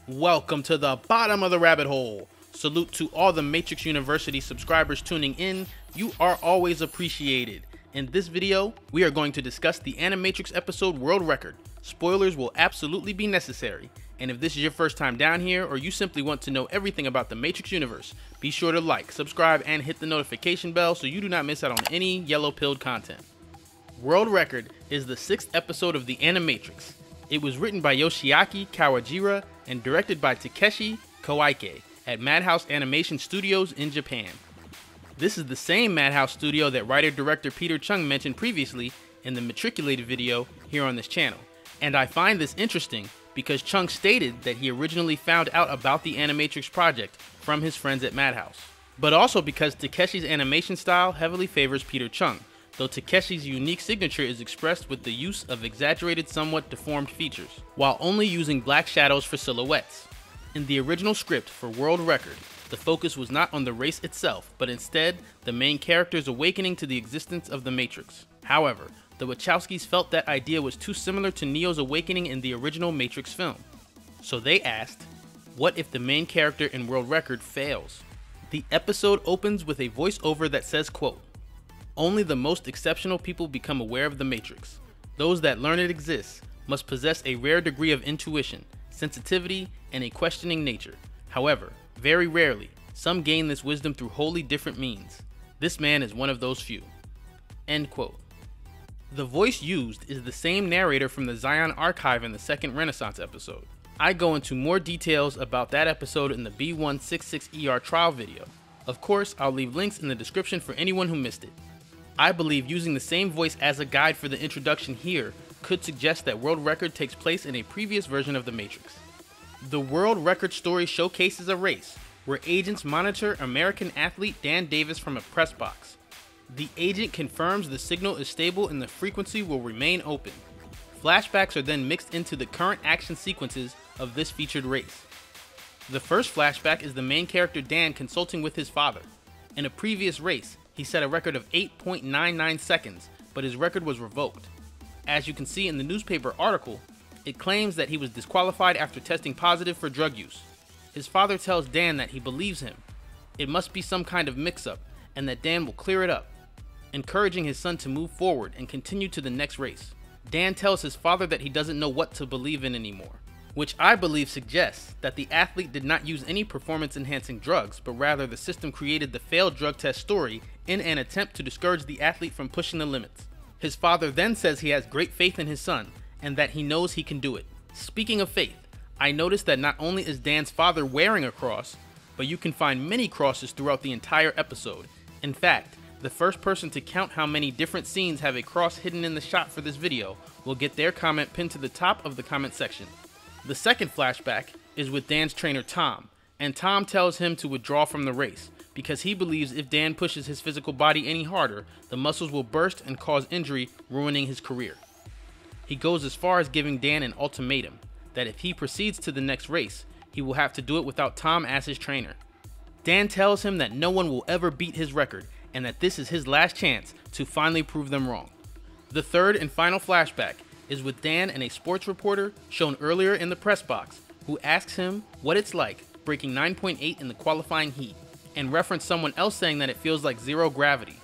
Welcome to the bottom of the rabbit hole. Salute to all the Matrix University subscribers tuning in. You are always appreciated. In this video, we are going to discuss the Animatrix episode World Record. Spoilers will absolutely be necessary. And if this is your first time down here, or you simply want to know everything about the Matrix universe, be sure to like, subscribe, and hit the notification bell so you do not miss out on any yellow-pilled content. World Record is the 6th episode of the Animatrix. It was written by Yoshiaki Kawajira and directed by Takeshi Koike at Madhouse Animation Studios in Japan. This is the same Madhouse studio that writer-director Peter Chung mentioned previously in the matriculated video here on this channel. And I find this interesting because Chung stated that he originally found out about the Animatrix project from his friends at Madhouse. But also because Takeshi's animation style heavily favors Peter Chung, though Takeshi's unique signature is expressed with the use of exaggerated, somewhat deformed features, while only using black shadows for silhouettes. In the original script for World Record, the focus was not on the race itself, but instead the main character's awakening to the existence of the Matrix. However, the Wachowskis felt that idea was too similar to Neo's awakening in the original Matrix film. So they asked, what if the main character in World Record fails? The episode opens with a voiceover that says, quote, "Only the most exceptional people become aware of the Matrix. Those that learn it exists must possess a rare degree of intuition, sensitivity, and a questioning nature. However, very rarely, some gain this wisdom through wholly different means. This man is one of those few." End quote. The voice used is the same narrator from the Zion Archive in the second Renaissance episode. I go into more details about that episode in the B166ER trial video. Of course, I'll leave links in the description for anyone who missed it. I believe using the same voice as a guide for the introduction here could suggest that World Record takes place in a previous version of the Matrix. The World Record story showcases a race where agents monitor American athlete Dan Davis from a press box. The agent confirms the signal is stable and the frequency will remain open. Flashbacks are then mixed into the current action sequences of this featured race. The first flashback is the main character Dan consulting with his father. In a previous race, he set a record of 8.99 seconds, but his record was revoked. As you can see in the newspaper article, it claims that he was disqualified after testing positive for drug use. His father tells Dan that he believes him. It must be some kind of mix-up, and that Dan will clear it up, encouraging his son to move forward and continue to the next race. Dan tells his father that he doesn't know what to believe in anymore, which I believe suggests that the athlete did not use any performance-enhancing drugs, but rather the system created the failed drug test story in an attempt to discourage the athlete from pushing the limits. His father then says he has great faith in his son, and that he knows he can do it. Speaking of faith, I noticed that not only is Dan's father wearing a cross, but you can find many crosses throughout the entire episode. In fact, the first person to count how many different scenes have a cross hidden in the shot for this video will get their comment pinned to the top of the comment section. The second flashback is with Dan's trainer Tom, and Tom tells him to withdraw from the race because he believes if Dan pushes his physical body any harder, the muscles will burst and cause injury, ruining his career. He goes as far as giving Dan an ultimatum that if he proceeds to the next race, he will have to do it without Tom as his trainer. Dan tells him that no one will ever beat his record and that this is his last chance to finally prove them wrong. The third and final flashback is with Dan and a sports reporter shown earlier in the press box who asks him what it's like breaking 9.8 in the qualifying heat and reference someone else saying that it feels like zero gravity.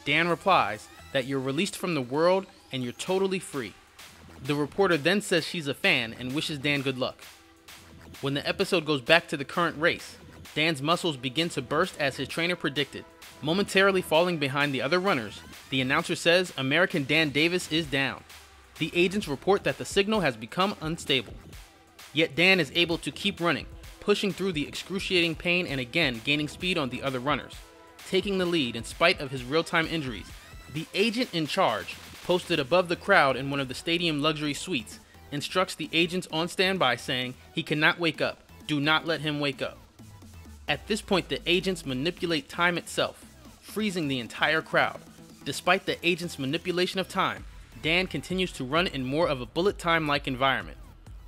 Dan replies that you're released from the world and you're totally free. The reporter then says she's a fan and wishes Dan good luck. When the episode goes back to the current race, Dan's muscles begin to burst as his trainer predicted. Momentarily falling behind the other runners, the announcer says American Dan Davis is down. The agents report that the signal has become unstable. Yet Dan is able to keep running, pushing through the excruciating pain and again gaining speed on the other runners. Taking the lead in spite of his real-time injuries, the agent in charge, posted above the crowd in one of the stadium luxury suites, instructs the agents on standby saying he cannot wake up. Do not let him wake up. At this point, the agents manipulate time itself, freezing the entire crowd. Despite the agent's manipulation of time, Dan continues to run in more of a bullet time-like environment.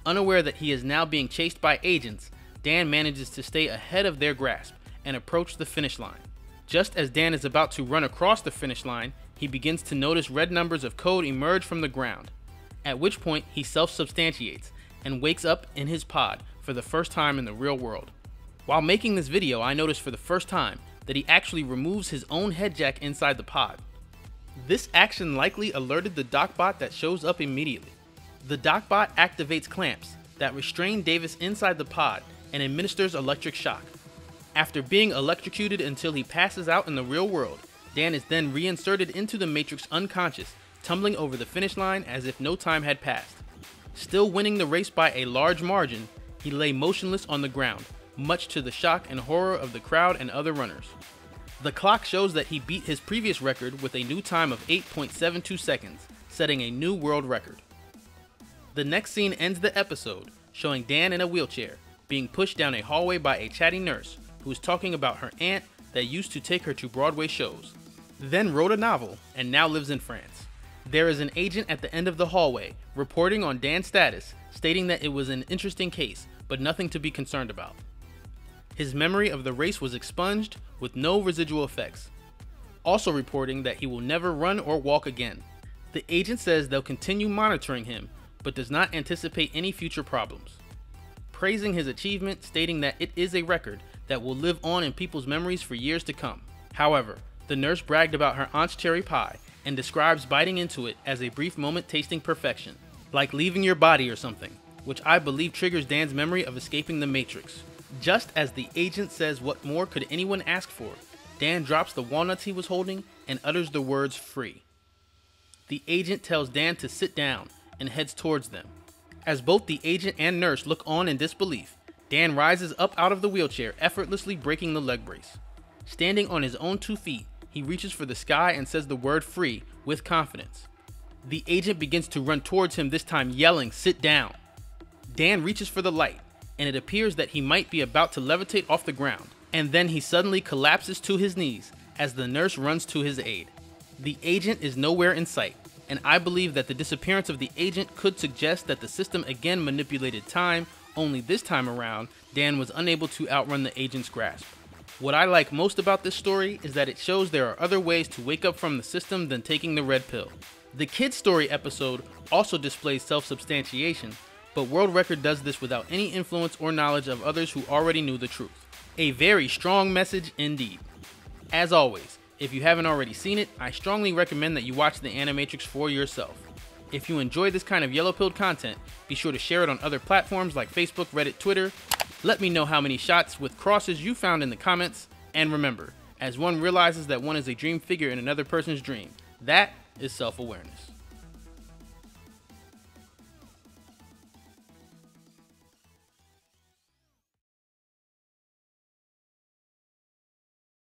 Unaware that he is now being chased by agents, Dan manages to stay ahead of their grasp and approach the finish line. Just as Dan is about to run across the finish line, he begins to notice red numbers of code emerge from the ground, at which point he self-substantiates and wakes up in his pod for the first time in the real world. While making this video, I noticed for the first time that he actually removes his own head jack inside the pod. This action likely alerted the DocBot that shows up immediately. The DocBot activates clamps that restrain Davis inside the pod and administers electric shock. After being electrocuted until he passes out in the real world, Dan is then reinserted into the Matrix unconscious, tumbling over the finish line as if no time had passed. Still winning the race by a large margin, he lay motionless on the ground, much to the shock and horror of the crowd and other runners. The clock shows that he beat his previous record with a new time of 8.72 seconds, setting a new world record. The next scene ends the episode, showing Dan in a wheelchair, being pushed down a hallway by a chatty nurse who is talking about her aunt that used to take her to Broadway shows, then wrote a novel and now lives in France. There is an agent at the end of the hallway reporting on Dan's status, stating that it was an interesting case, but nothing to be concerned about. His memory of the race was expunged with no residual effects, also reporting that he will never run or walk again. The agent says they'll continue monitoring him, but does not anticipate any future problems, praising his achievement, stating that it is a record that will live on in people's memories for years to come. However, the nurse bragged about her aunt's cherry pie and describes biting into it as a brief moment tasting perfection, like leaving your body or something, which I believe triggers Dan's memory of escaping the Matrix. Just as the agent says what more could anyone ask for, Dan drops the walnuts he was holding and utters the words free. The agent tells Dan to sit down and heads towards them. As both the agent and nurse look on in disbelief, Dan rises up out of the wheelchair, effortlessly breaking the leg brace. Standing on his own 2 feet, he reaches for the sky and says the word free with confidence. The agent begins to run towards him, this time yelling, "Sit down." Dan reaches for the light, and it appears that he might be about to levitate off the ground, and then he suddenly collapses to his knees as the nurse runs to his aid. The agent is nowhere in sight, and I believe that the disappearance of the agent could suggest that the system again manipulated time, only this time around, Dan was unable to outrun the agent's grasp. What I like most about this story is that it shows there are other ways to wake up from the system than taking the red pill. The Kid Story episode also displays self-substantiation, but World Record does this without any influence or knowledge of others who already knew the truth. A very strong message indeed. As always, if you haven't already seen it, I strongly recommend that you watch The Animatrix for yourself. If you enjoy this kind of yellow-pilled content, be sure to share it on other platforms like Facebook, Reddit, Twitter. Let me know how many shots with crosses you found in the comments. And remember, as one realizes that one is a dream figure in another person's dream, that is self-awareness.